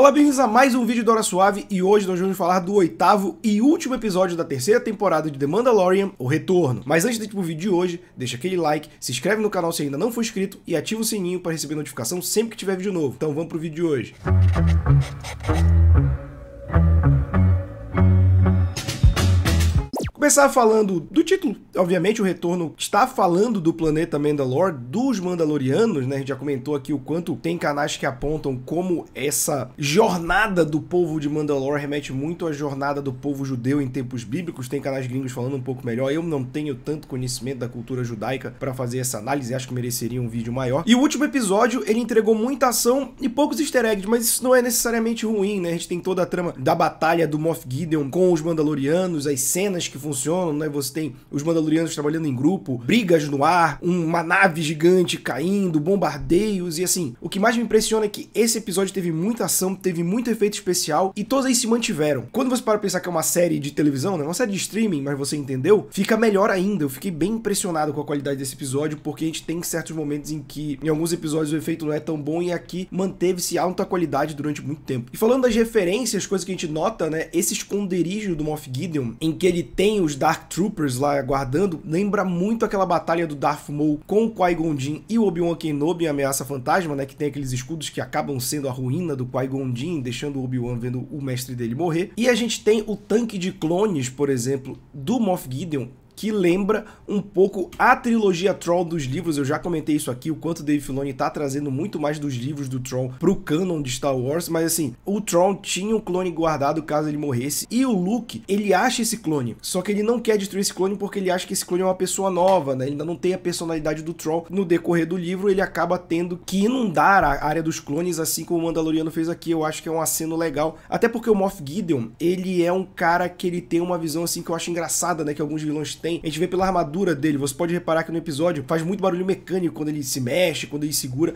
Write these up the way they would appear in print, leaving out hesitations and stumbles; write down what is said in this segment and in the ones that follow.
Olá, bem-vindos a mais um vídeo do Hora Suave e hoje nós vamos falar do 8º e último episódio da terceira temporada de The Mandalorian, O Retorno. Mas antes de ir pro vídeo de hoje, deixa aquele like, se inscreve no canal se ainda não for inscrito e ativa o sininho para receber notificação sempre que tiver vídeo novo. Então vamos pro vídeo de hoje. Começar falando do título, obviamente o Retorno está falando do planeta Mandalore, dos Mandalorianos, né? A gente já comentou aqui o quanto tem canais que apontam como essa jornada do povo de Mandalore remete muito à jornada do povo judeu em tempos bíblicos. Tem canais gringos falando um pouco melhor, eu não tenho tanto conhecimento da cultura judaica para fazer essa análise, acho que mereceria um vídeo maior. E o último episódio, ele entregou muita ação e poucos easter eggs, mas isso não é necessariamente ruim, né? A gente tem toda a trama da batalha do Moff Gideon com os Mandalorianos, as cenas que funcionam, né? Você tem os Mandalorianos trabalhando em grupo, brigas no ar, uma nave gigante caindo, bombardeios e assim. O que mais me impressiona é que esse episódio teve muita ação, teve muito efeito especial e todos eles se mantiveram. Quando você para pensar que é uma série de televisão, né? Uma série de streaming, mas você entendeu, fica melhor ainda. Eu fiquei bem impressionado com a qualidade desse episódio, porque a gente tem certos momentos em que em alguns episódios o efeito não é tão bom e aqui manteve-se alta qualidade durante muito tempo. E falando das referências, coisas que a gente nota, né? Esse esconderijo do Moff Gideon, em que ele tem os Dark Troopers lá aguardando, lembra muito aquela batalha do Darth Maul com o Qui-Gon Jinn e o Obi-Wan Kenobi em Ameaça Fantasma, né, que tem aqueles escudos que acabam sendo a ruína do Qui-Gon Jinn, deixando o Obi-Wan vendo o mestre dele morrer. E a gente tem o tanque de clones, por exemplo, do Moff Gideon, que lembra um pouco a trilogia Troll dos livros. Eu já comentei isso aqui, o quanto Dave Filoni tá trazendo muito mais dos livros do Troll pro canon de Star Wars, mas assim, o Troll tinha um clone guardado caso ele morresse, e o Luke, ele acha esse clone, só que ele não quer destruir esse clone porque ele acha que esse clone é uma pessoa nova, né? Ele ainda não tem a personalidade do Troll. No decorrer do livro, ele acaba tendo que inundar a área dos clones, assim como o Mandaloriano fez aqui. Eu acho que é um aceno legal, até porque o Moff Gideon, ele é um cara que ele tem uma visão assim que eu acho engraçada, né? Que alguns vilões têm. A gente vê pela armadura dele, você pode reparar que no episódio faz muito barulho mecânico quando ele se mexe, quando ele segura.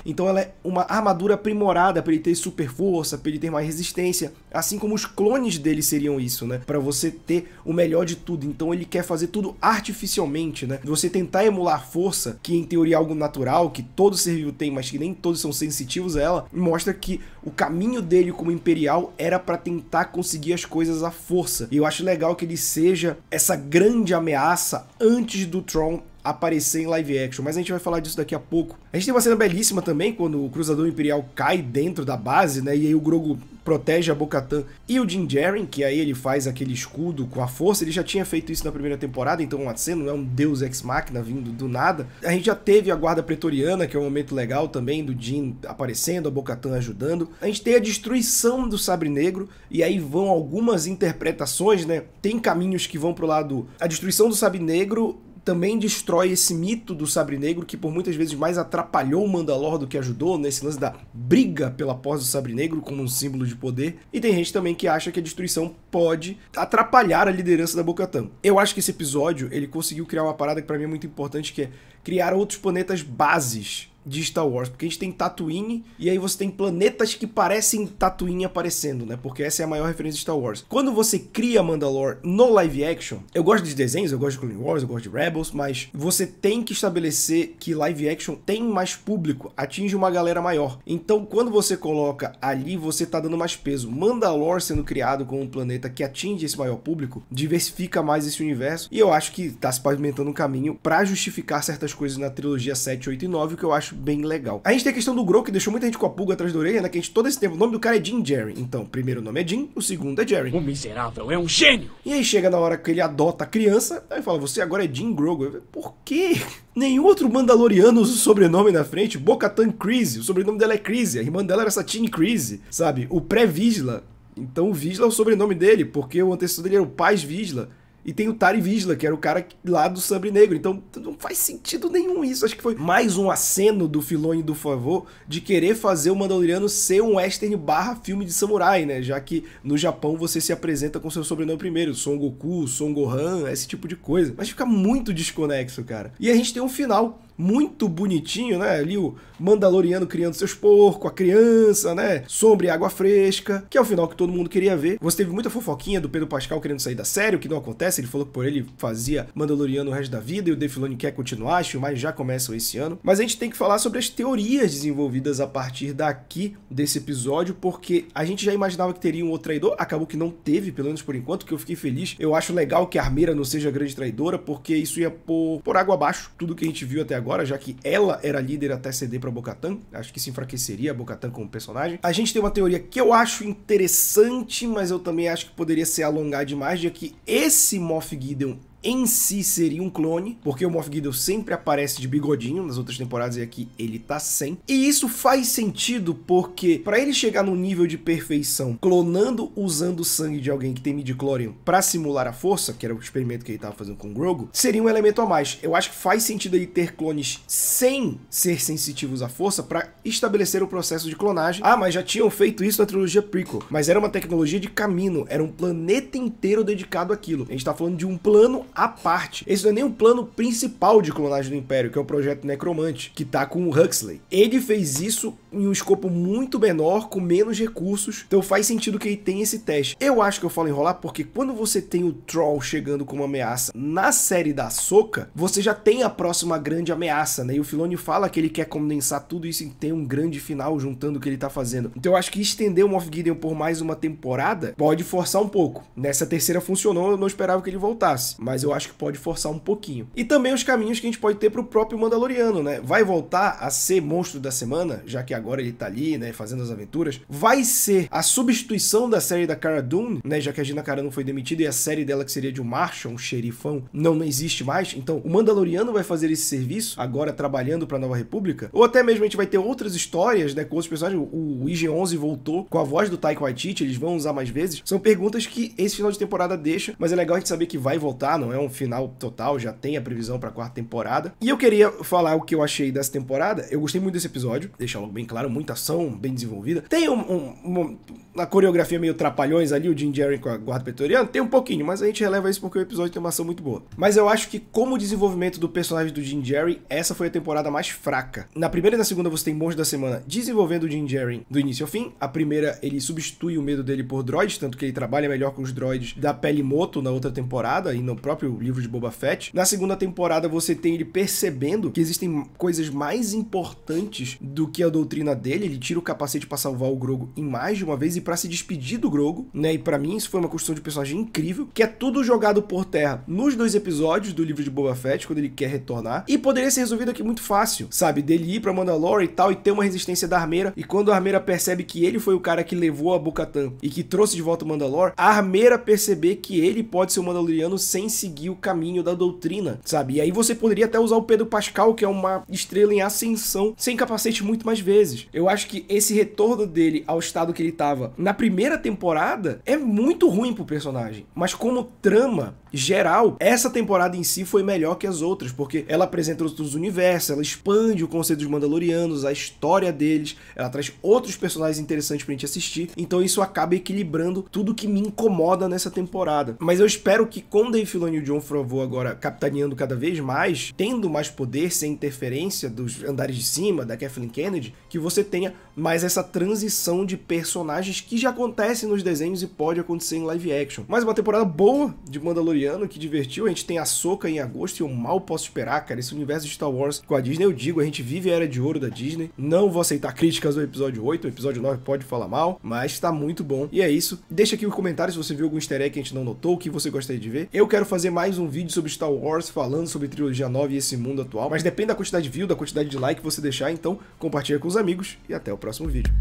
Então ela é uma armadura aprimorada para ele ter super força, para ele ter mais resistência, assim como os clones dele seriam isso, né? Para você ter o melhor de tudo. Então ele quer fazer tudo artificialmente, né? Você tentar emular força, que em teoria é algo natural, que todo ser vivo tem, mas que nem todos são sensitivos a ela, mostra que o caminho dele como imperial era para tentar conseguir as coisas à força. E eu acho legal que ele seja essa grande ameaça antes do Tron aparecer em live action, mas a gente vai falar disso daqui a pouco. A gente tem uma cena belíssima também, quando o Cruzador Imperial cai dentro da base, né, e aí o Grogu protege a Bo-Katan e o Din Djarin, que aí ele faz aquele escudo com a força. Ele já tinha feito isso na primeira temporada, então uma cena não é um deus ex-machina vindo do nada. A gente já teve a Guarda Pretoriana, que é um momento legal também, do Din aparecendo, a Bo-Katan ajudando. A gente tem a destruição do Sabre Negro, e aí vão algumas interpretações, né, tem caminhos que vão pro lado... A destruição do Sabre Negro também destrói esse mito do Sabre Negro, que por muitas vezes mais atrapalhou o Mandalore do que ajudou, nesse lance da briga pela posse do Sabre Negro como um símbolo de poder. E tem gente também que acha que a destruição pode atrapalhar a liderança da Bo-Katan. Eu acho que esse episódio, ele conseguiu criar uma parada que pra mim é muito importante, que é criar outros planetas bases de Star Wars, porque a gente tem Tatooine, e aí você tem planetas que parecem Tatooine aparecendo, né, porque essa é a maior referência de Star Wars. Quando você cria Mandalore no live action, eu gosto de desenhos, eu gosto de Clone Wars, eu gosto de Rebels, mas você tem que estabelecer que live action tem mais público, atinge uma galera maior. Então, quando você coloca ali, você tá dando mais peso. Mandalore sendo criado como um planeta que atinge esse maior público, diversifica mais esse universo, e eu acho que tá se pavimentando um caminho pra justificar certas coisas na trilogia 7, 8 e 9, o que eu acho bem legal. A gente tem a questão do Grogu, que deixou muita gente com a pulga atrás da orelha, né? Que a gente, todo esse tempo, o nome do cara é Din Djarin. Então, o primeiro nome é Din, o segundo é Djarin. O miserável é um gênio! E aí chega na hora que ele adota a criança, aí fala, você agora é Din Grogu. Eu, por quê? Nenhum outro Mandaloriano usa o sobrenome na frente. Bo-Katan Kryze, o sobrenome dela é Kryze, a irmã dela era Satine Kryze, sabe? O pré-Vizsla. Então o Vizsla é o sobrenome dele, porque o antecessor dele era o Paz Vizsla. E tem o Tari Vizsla, que era o cara lá do Sabre Negro. Então não faz sentido nenhum isso. Acho que foi mais um aceno do Filoni do favor de querer fazer o Mandaloriano ser um western barra filme de samurai, né? Já que no Japão você se apresenta com seu sobrenome primeiro. Son Goku, Son Gohan, esse tipo de coisa. Mas fica muito desconexo, cara. E a gente tem um final muito bonitinho, né? Ali o Mandaloriano criando seus porcos, a criança, né? Sombra e água fresca, que é o final que todo mundo queria ver. Você teve muita fofoquinha do Pedro Pascal querendo sair da série, o que não acontece. Ele falou que por ele fazia Mandaloriano o resto da vida e o Dave Filoni quer continuar, as filmagens já começam esse ano. Mas a gente tem que falar sobre as teorias desenvolvidas a partir daqui desse episódio, porque a gente já imaginava que teria um outro traidor, acabou que não teve, pelo menos por enquanto, que eu fiquei feliz. Eu acho legal que a Armeira não seja a grande traidora, porque isso ia por água abaixo tudo que a gente viu até agora, já que ela era líder até ceder pra Bo-Katan. Acho que isso enfraqueceria a Bo-Katan como personagem. A gente tem uma teoria que eu acho interessante, mas eu também acho que poderia ser alongar demais, de que esse Moff Gideon em si seria um clone, porque o Moff Gideon sempre aparece de bigodinho nas outras temporadas e aqui ele tá sem. E isso faz sentido porque para ele chegar num nível de perfeição, clonando usando o sangue de alguém que tem midi-chlorian para simular a força, que era o experimento que ele tava fazendo com o Grogu, seria um elemento a mais. Eu acho que faz sentido ele ter clones sem ser sensitivos à força para estabelecer o processo de clonagem. Ah, mas já tinham feito isso na trilogia prequel, mas era uma tecnologia de caminho, era um planeta inteiro dedicado àquilo. A gente tá falando de um plano à parte. Esse não é nem o plano principal de clonagem do Império, que é o projeto Necromante, que tá com o Huxley. Ele fez isso em um escopo muito menor, com menos recursos, então faz sentido que ele tenha esse teste. Eu acho que eu falo enrolar porque quando você tem o Troll chegando como ameaça na série da Ahsoka, você já tem a próxima grande ameaça, né? E o Filoni fala que ele quer condensar tudo isso e ter um grande final juntando o que ele tá fazendo. Então eu acho que estender o Moff Gideon por mais uma temporada pode forçar um pouco. Nessa terceira funcionou, eu não esperava que ele voltasse, mas eu acho que pode forçar um pouquinho. E também os caminhos que a gente pode ter pro próprio Mandaloriano, né? Vai voltar a ser monstro da semana, já que agora ele tá ali, né, fazendo as aventuras. Vai ser a substituição da série da Cara Dune, né, já que a Gina Carano foi demitida e a série dela, que seria de um Marshal, um xerifão, não existe mais. Então, o Mandaloriano vai fazer esse serviço, agora trabalhando pra Nova República. Ou até mesmo a gente vai ter outras histórias, né, com outros personagens. O IG-11 voltou com a voz do Taika Waititi, eles vão usar mais vezes. São perguntas que esse final de temporada deixa, mas é legal a gente saber que vai voltar, não é um final total, já tem a previsão pra quarta temporada. E eu queria falar o que eu achei dessa temporada. Eu gostei muito desse episódio, deixar logo bem claro, muita ação, bem desenvolvida. Tem uma coreografia meio trapalhões ali, o Din Djarin com a guarda pretoriana, tem um pouquinho, mas a gente releva isso porque o episódio tem uma ação muito boa. Mas eu acho que como desenvolvimento do personagem do Din Djarin, essa foi a temporada mais fraca. Na primeira e na segunda você tem Monstro da Semana desenvolvendo o Din Djarin do início ao fim. A primeira, ele substitui o medo dele por droids, tanto que ele trabalha melhor com os droids da Peli Motto na outra temporada e no próprio livro de Boba Fett. Na segunda temporada você tem ele percebendo que existem coisas mais importantes do que a doutrina dele. Ele tira o capacete pra salvar o Grogu em mais de uma vez e pra se despedir do Grogu, né? E pra mim isso foi uma construção de personagem incrível, que é tudo jogado por terra nos 2 episódios do livro de Boba Fett, quando ele quer retornar, e poderia ser resolvido aqui muito fácil, sabe? Dele ir pra Mandalore e tal, e ter uma resistência da Armeira, e quando a Armeira percebe que ele foi o cara que levou a Bo-Katan e que trouxe de volta o Mandalore, a Armeira perceber que ele pode ser o Mandaloriano sem seguir o caminho da doutrina, sabe? E aí você poderia até usar o Pedro Pascal, que é uma estrela em ascensão, sem capacete muito mais vezes. Eu acho que esse retorno dele ao estado que ele tava na primeira temporada é muito ruim pro personagem, mas como trama geral, essa temporada em si foi melhor que as outras, porque ela apresenta outros universos, ela expande o conceito dos Mandalorianos, a história deles, ela traz outros personagens interessantes pra gente assistir, então isso acaba equilibrando tudo que me incomoda nessa temporada. Mas eu espero que com Dave Filoni e o Jon Favreau agora capitaneando cada vez mais, tendo mais poder, sem interferência dos andares de cima, da Kathleen Kennedy, que você tenha mais essa transição de personagens que já acontece nos desenhos e pode acontecer em live action. Mas uma temporada boa de Mandaloriano, que divertiu. A gente tem a Ahsoka em agosto e eu mal posso esperar, cara. Esse universo de Star Wars com a Disney, eu digo, a gente vive a era de ouro da Disney. Não vou aceitar críticas ao episódio 8, o episódio 9 pode falar mal, mas tá muito bom. E é isso. Deixa aqui nos comentários se você viu algum easter egg que a gente não notou, o que você gostaria de ver. Eu quero fazer mais um vídeo sobre Star Wars, falando sobre trilogia nova e esse mundo atual, mas depende da quantidade de view, da quantidade de like que você deixar, então compartilha com os amigos e até o próximo vídeo.